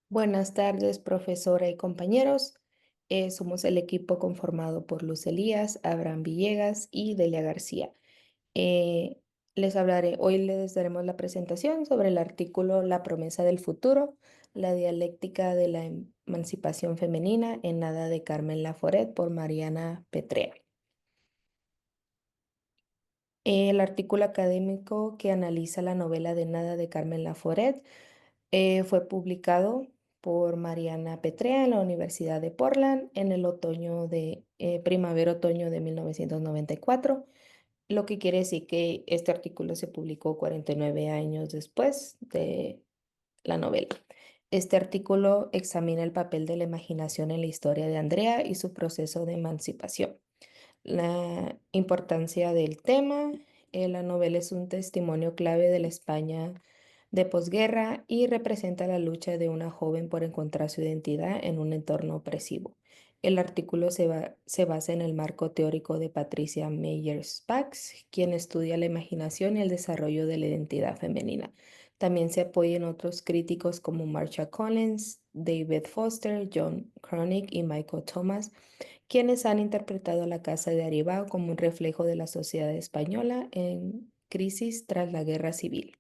Buenas tardes, profesora y compañeros. Somos el equipo conformado por Luz Elías, Abraham Villegas y Delia García. Eh, hoy les daremos la presentación sobre el artículo La promesa del futuro, la dialéctica de la emancipación femenina en Nada de Carmen Laforet por Mariana Petrea. El artículo académico que analiza la novela de Nada de Carmen Laforet fue publicado por Mariana Petrea en la Universidad de Portland en el primavera-otoño de 1994, lo que quiere decir que este artículo se publicó 49 años después de la novela. Este artículo examina el papel de la imaginación en la historia de Andrea y su proceso de emancipación. La importancia del tema. La novela es un testimonio clave de la España de posguerra y representa la lucha de una joven por encontrar su identidad en un entorno opresivo. El artículo se basa en el marco teórico de Patricia Meyer-Spax, quien estudia la imaginación y el desarrollo de la identidad femenina. También se apoya en otros críticos como Marsha Collins, David Foster, John Cronick y Michael Thomas, quienes han interpretado la Casa de Aribao como un reflejo de la sociedad española en crisis tras la guerra civil.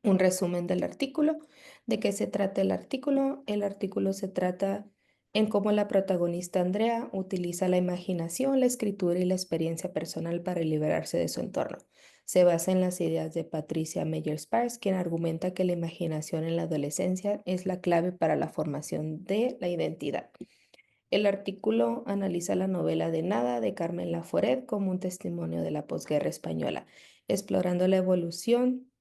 Un resumen del artículo. ¿De qué se trata el artículo? El artículo se trata en cómo la protagonista Andrea utiliza la imaginación, la escritura y la experiencia personal para liberarse de su entorno. Se basa en las ideas de Patricia Meyer-Spars, quien argumenta que la imaginación en la adolescencia es la clave para la formación de la identidad. El artículo analiza la novela de Nada de Carmen Laforet como un testimonio de la posguerra española, explorando la evolución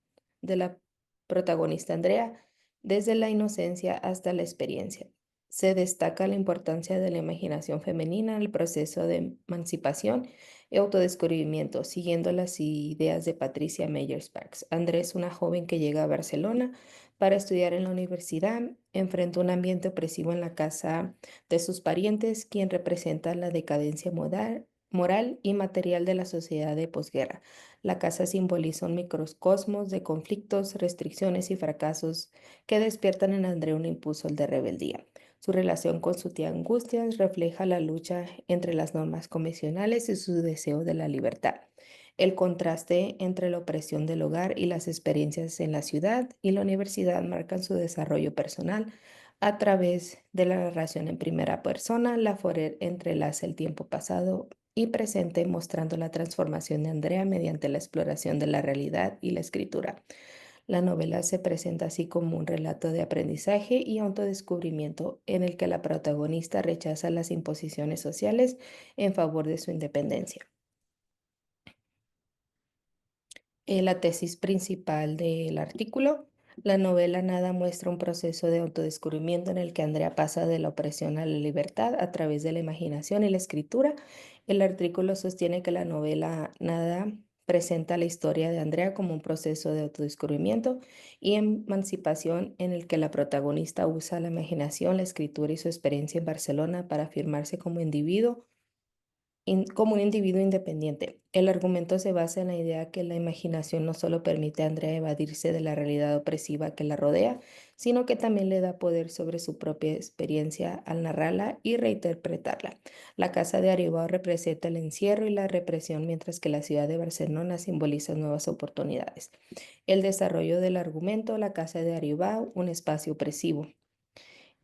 de la protagonista Andrea desde la inocencia hasta la experiencia. Se destaca la importancia de la imaginación femenina en el proceso de emancipación y autodescubrimiento, siguiendo las ideas de Patricia Meyer-Sparks. Andrea es una joven que llega a Barcelona para estudiar en la universidad, enfrenta un ambiente opresivo en la casa de sus parientes, quien representa la decadencia moral y material de la sociedad de posguerra. La casa simboliza un microcosmos de conflictos, restricciones y fracasos que despiertan en André un impulso de rebeldía. Su relación con su tía Angustias refleja la lucha entre las normas convencionales y su deseo de la libertad. El contraste entre la opresión del hogar y las experiencias en la ciudad y la universidad marcan su desarrollo personal. A través de la narración en primera persona, Laforet entrelaza el tiempo pasado y presente, mostrando la transformación de Andrea mediante la exploración de la realidad y la escritura. La novela se presenta así como un relato de aprendizaje y autodescubrimiento en el que la protagonista rechaza las imposiciones sociales en favor de su independencia. La tesis principal del artículo. La novela Nada muestra un proceso de autodescubrimiento en el que Andrea pasa de la opresión a la libertad a través de la imaginación y la escritura. El artículo sostiene que la novela Nada presenta la historia de Andrea como un proceso de autodescubrimiento y emancipación en el que la protagonista usa la imaginación, la escritura y su experiencia en Barcelona para afirmarse como individuo como un individuo independiente. El argumento se basa en la idea que la imaginación no solo permite a Andrea evadirse de la realidad opresiva que la rodea, sino que también le da poder sobre su propia experiencia al narrarla y reinterpretarla. La casa de Aribao representa el encierro y la represión, mientras que la ciudad de Barcelona simboliza nuevas oportunidades. El desarrollo del argumento, la casa de Aribao, un espacio opresivo.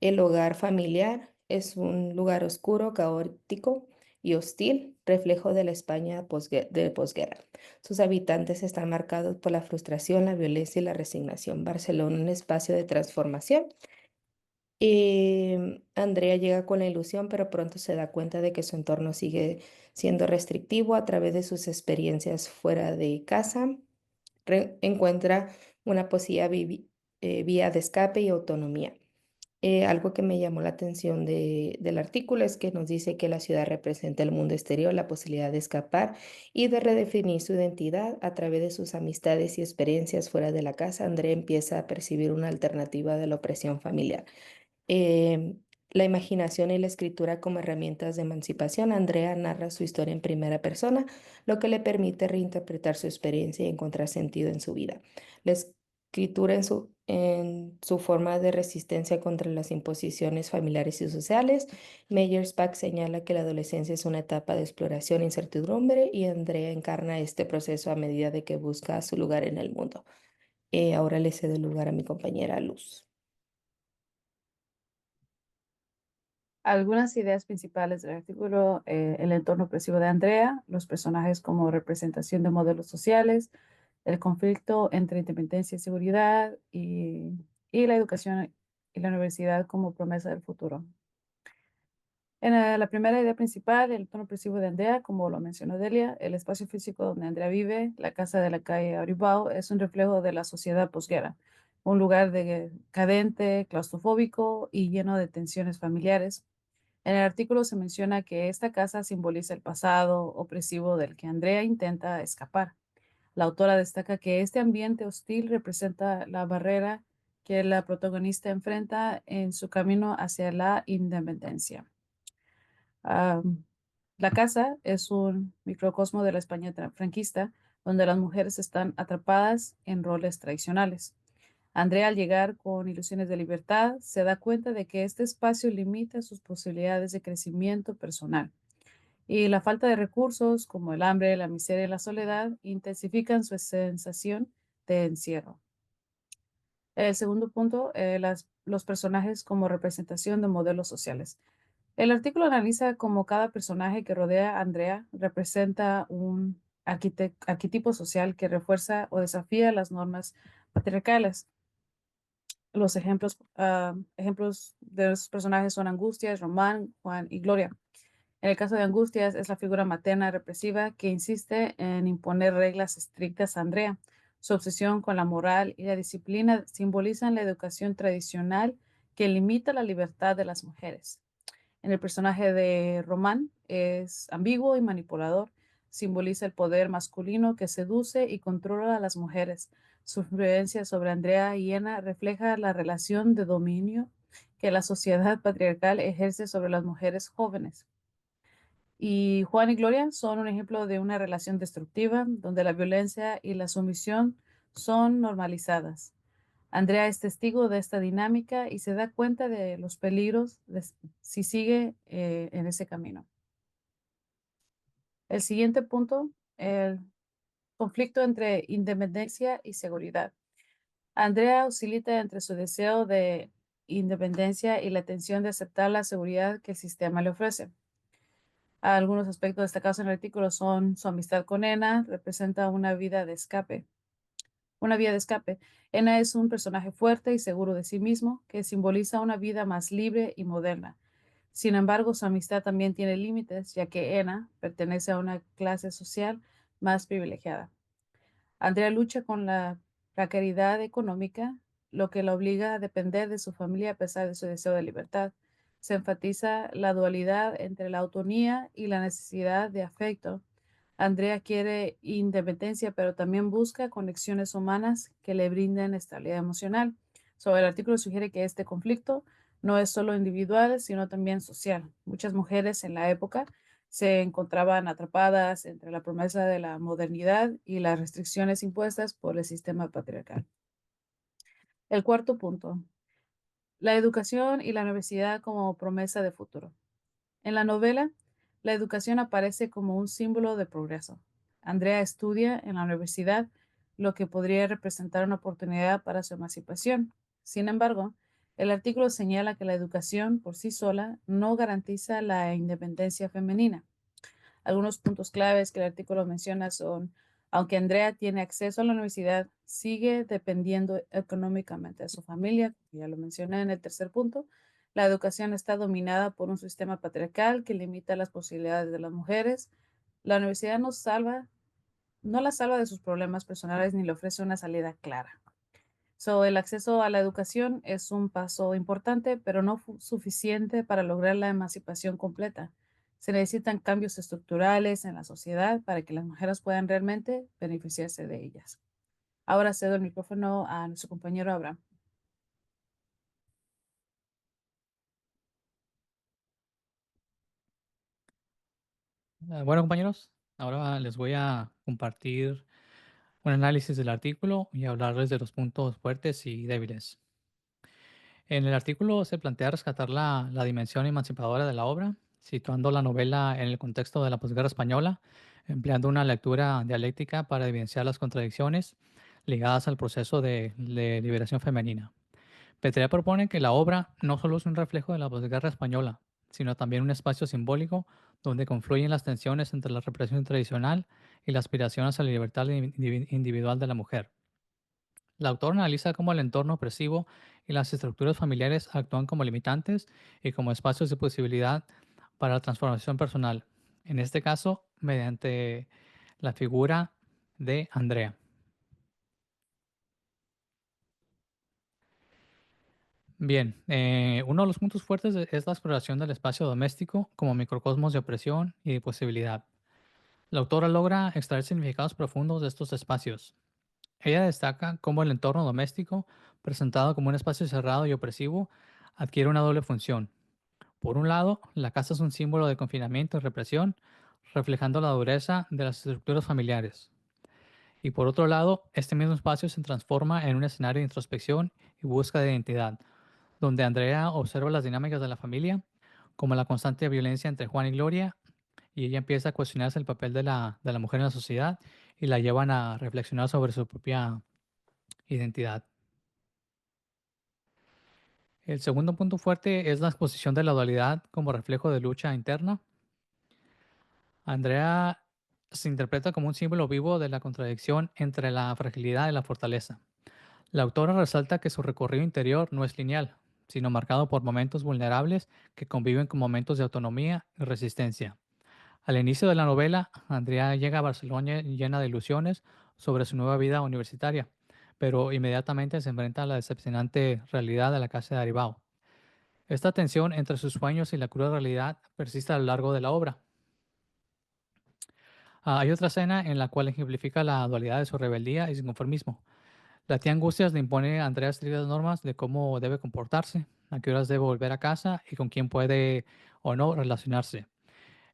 El hogar familiar es un lugar oscuro, caótico y hostil, reflejo de la España de posguerra. Sus habitantes están marcados por la frustración, la violencia y la resignación. Barcelona, un espacio de transformación. Andrea llega con la ilusión, pero pronto se da cuenta de que su entorno sigue siendo restrictivo a través de sus experiencias fuera de casa. Encuentra una posible vía de escape y autonomía. Algo que me llamó la atención del artículo es que nos dice que la ciudad representa el mundo exterior, la posibilidad de escapar y de redefinir su identidad a través de sus amistades y experiencias fuera de la casa. André empieza a percibir una alternativa de la opresión familiar. La imaginación y la escritura como herramientas de emancipación. Andrea narra su historia en primera persona, lo que le permite reinterpretar su experiencia y encontrar sentido en su vida. escritura en su forma de resistencia contra las imposiciones familiares y sociales. Meyers-Pack señala que la adolescencia es una etapa de exploración e incertidumbre y Andrea encarna este proceso a medida de que busca su lugar en el mundo. Ahora le cedo el lugar a mi compañera Luz. Algunas ideas principales del artículo, el entorno opresivo de Andrea, los personajes como representación de modelos sociales, el conflicto entre independencia y seguridad y la educación y la universidad como promesa del futuro. En la primera idea principal, el entorno opresivo de Andrea, como lo mencionó Delia, el espacio físico donde Andrea vive, la casa de la calle Auribao, es un reflejo de la sociedad posguerra, un lugar decadente, claustrofóbico y lleno de tensiones familiares. En el artículo se menciona que esta casa simboliza el pasado opresivo del que Andrea intenta escapar. La autora destaca que este ambiente hostil representa la barrera que la protagonista enfrenta en su camino hacia la independencia. Am, la casa es un microcosmo de la España franquista, donde las mujeres están atrapadas en roles tradicionales. Andrea, al llegar con ilusiones de libertad, se da cuenta de que este espacio limita sus posibilidades de crecimiento personal y la falta de recursos, como el hambre, la miseria y la soledad, intensifican su sensación de encierro. El segundo punto, los personajes como representación de modelos sociales. El artículo analiza cómo cada personaje que rodea a Andrea representa un arquetipo social que refuerza o desafía las normas patriarcales. Los ejemplos de esos personajes son Angustias, Román, Juan y Gloria. En el caso de Angustias, es la figura materna represiva que insiste en imponer reglas estrictas a Andrea. Su obsesión con la moral y la disciplina simbolizan la educación tradicional que limita la libertad de las mujeres. En el personaje de Román es ambiguo y manipulador. Simboliza el poder masculino que seduce y controla a las mujeres. Su influencia sobre Andrea y Ena refleja la relación de dominio que la sociedad patriarcal ejerce sobre las mujeres jóvenes. Y Juan y Gloria son un ejemplo de una relación destructiva donde la violencia y la sumisión son normalizadas. Andrea es testigo de esta dinámica y se da cuenta de los peligros si sigue en ese camino. El siguiente punto, el conflicto entre independencia y seguridad. Andrea oscila entre su deseo de independencia y la tensión de aceptar la seguridad que el sistema le ofrece. Algunos aspectos destacados en el artículo son su amistad con Ena, representa una vía de escape. Ena es un personaje fuerte y seguro de sí mismo que simboliza una vida más libre y moderna. Sin embargo, su amistad también tiene límites, ya que Ena pertenece a una clase social más privilegiada. Andrea lucha con la precariedad económica, lo que la obliga a depender de su familia a pesar de su deseo de libertad. Se enfatiza la dualidad entre la autonomía y la necesidad de afecto. Andrea quiere independencia, pero también busca conexiones humanas que le brinden estabilidad emocional. El artículo sugiere que este conflicto no es solo individual, sino también social. Muchas mujeres en la época se encontraban atrapadas entre la promesa de la modernidad y las restricciones impuestas por el sistema patriarcal. El cuarto punto, la educación y la universidad como promesa de futuro. En la novela, la educación aparece como un símbolo de progreso. Andrea estudia en la universidad, lo que podría representar una oportunidad para su emancipación. Sin embargo, el artículo señala que la educación por sí sola no garantiza la independencia femenina. Algunos puntos claves que el artículo menciona son, aunque Andrea tiene acceso a la universidad, sigue dependiendo económicamente de su familia, ya lo mencioné en el tercer punto. La educación está dominada por un sistema patriarcal que limita las posibilidades de las mujeres. La universidad no la salva de sus problemas personales ni le ofrece una salida clara. El acceso a la educación es un paso importante, pero no suficiente para lograr la emancipación completa. Se necesitan cambios estructurales en la sociedad para que las mujeres puedan realmente beneficiarse de ellas. Ahora cedo el micrófono a nuestro compañero Abraham. Bueno, compañeros, ahora les voy a compartir un análisis del artículo y hablarles de los puntos fuertes y débiles. En el artículo se plantea rescatar la dimensión emancipadora de la obra, situando la novela en el contexto de la posguerra española, empleando una lectura dialéctica para evidenciar las contradicciones ligadas al proceso de liberación femenina. Petrea propone que la obra no solo es un reflejo de la posguerra española, sino también un espacio simbólico donde confluyen las tensiones entre la represión tradicional y la aspiración hacia la libertad individual de la mujer. La autora analiza cómo el entorno opresivo y las estructuras familiares actúan como limitantes y como espacios de posibilidad para la transformación personal, en este caso mediante la figura de Andrea. Bien, uno de los puntos fuertes es la exploración del espacio doméstico como microcosmos de opresión y de posibilidad. La autora logra extraer significados profundos de estos espacios. Ella destaca cómo el entorno doméstico, presentado como un espacio cerrado y opresivo, adquiere una doble función. Por un lado, la casa es un símbolo de confinamiento y represión, reflejando la dureza de las estructuras familiares. Y por otro lado, este mismo espacio se transforma en un escenario de introspección y búsqueda de identidad, donde Andrea observa las dinámicas de la familia, como la constante violencia entre Juan y Gloria, y ella empieza a cuestionarse el papel de la mujer en la sociedad y la llevan a reflexionar sobre su propia identidad. El segundo punto fuerte es la exposición de la dualidad como reflejo de lucha interna. Andrea se interpreta como un símbolo vivo de la contradicción entre la fragilidad y la fortaleza. La autora resalta que su recorrido interior no es lineal, sino marcado por momentos vulnerables que conviven con momentos de autonomía y resistencia. Al inicio de la novela, Andrea llega a Barcelona llena de ilusiones sobre su nueva vida universitaria, pero inmediatamente se enfrenta a la decepcionante realidad de la casa de Aribao. Esta tensión entre sus sueños y la cruda realidad persiste a lo largo de la obra. Hay otra escena en la cual ejemplifica la dualidad de su rebeldía y su conformismo. La tía Angustias le impone a Andrea estrictas normas de cómo debe comportarse, a qué horas debe volver a casa y con quién puede o no relacionarse.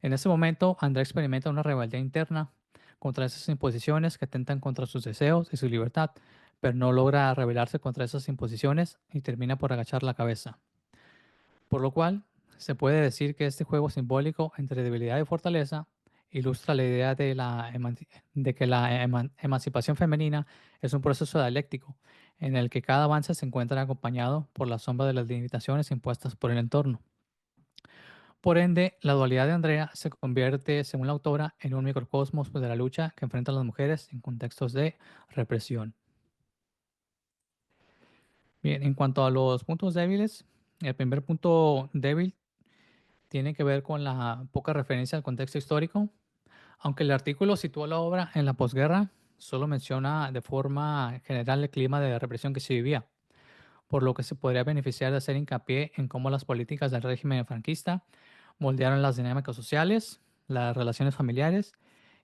En ese momento, Andrea experimenta una rebeldía interna contra esas imposiciones que atentan contra sus deseos y su libertad, pero no logra rebelarse contra esas imposiciones y termina por agachar la cabeza. Por lo cual, se puede decir que este juego simbólico entre debilidad y fortaleza ilustra la idea de que la emancipación femenina es un proceso dialéctico en el que cada avance se encuentra acompañado por la sombra de las limitaciones impuestas por el entorno. Por ende, la dualidad de Andrea se convierte, según la autora, en un microcosmos de la lucha que enfrentan las mujeres en contextos de represión. Bien, en cuanto a los puntos débiles, el primer punto débil tiene que ver con la poca referencia al contexto histórico. Aunque el artículo sitúa la obra en la posguerra, solo menciona de forma general el clima de represión que se vivía, por lo que se podría beneficiar de hacer hincapié en cómo las políticas del régimen franquista moldearon las dinámicas sociales, las relaciones familiares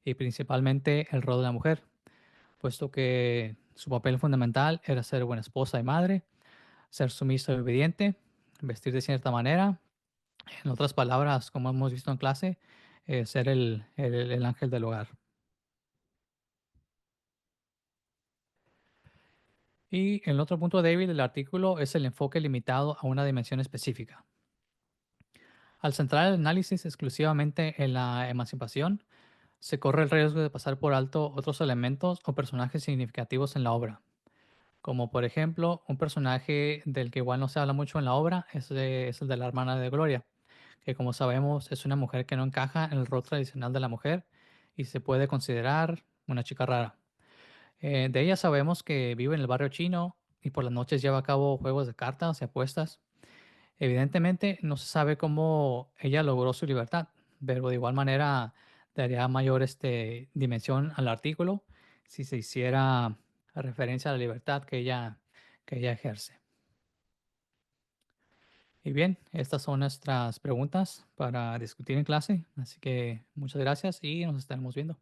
y principalmente el rol de la mujer, puesto que su papel fundamental era ser buena esposa y madre, ser sumisa y obediente, vestir de cierta manera, en otras palabras, como hemos visto en clase, ser el ángel del hogar. Y el otro punto débil del artículo es el enfoque limitado a una dimensión específica. Al centrar el análisis exclusivamente en la emancipación, se corre el riesgo de pasar por alto otros elementos o personajes significativos en la obra, como por ejemplo un personaje del que igual no se habla mucho en la obra es el de la hermana de Gloria, que como sabemos es una mujer que no encaja en el rol tradicional de la mujer y se puede considerar una chica rara. De ella sabemos que vive en el barrio chino y por las noches lleva a cabo juegos de cartas y apuestas. Evidentemente no se sabe cómo ella logró su libertad, pero de igual manera daría mayor dimensión al artículo si se hiciera referencia a la libertad que ella ejerce. Y bien, estas son nuestras preguntas para discutir en clase, así que muchas gracias y nos estaremos viendo.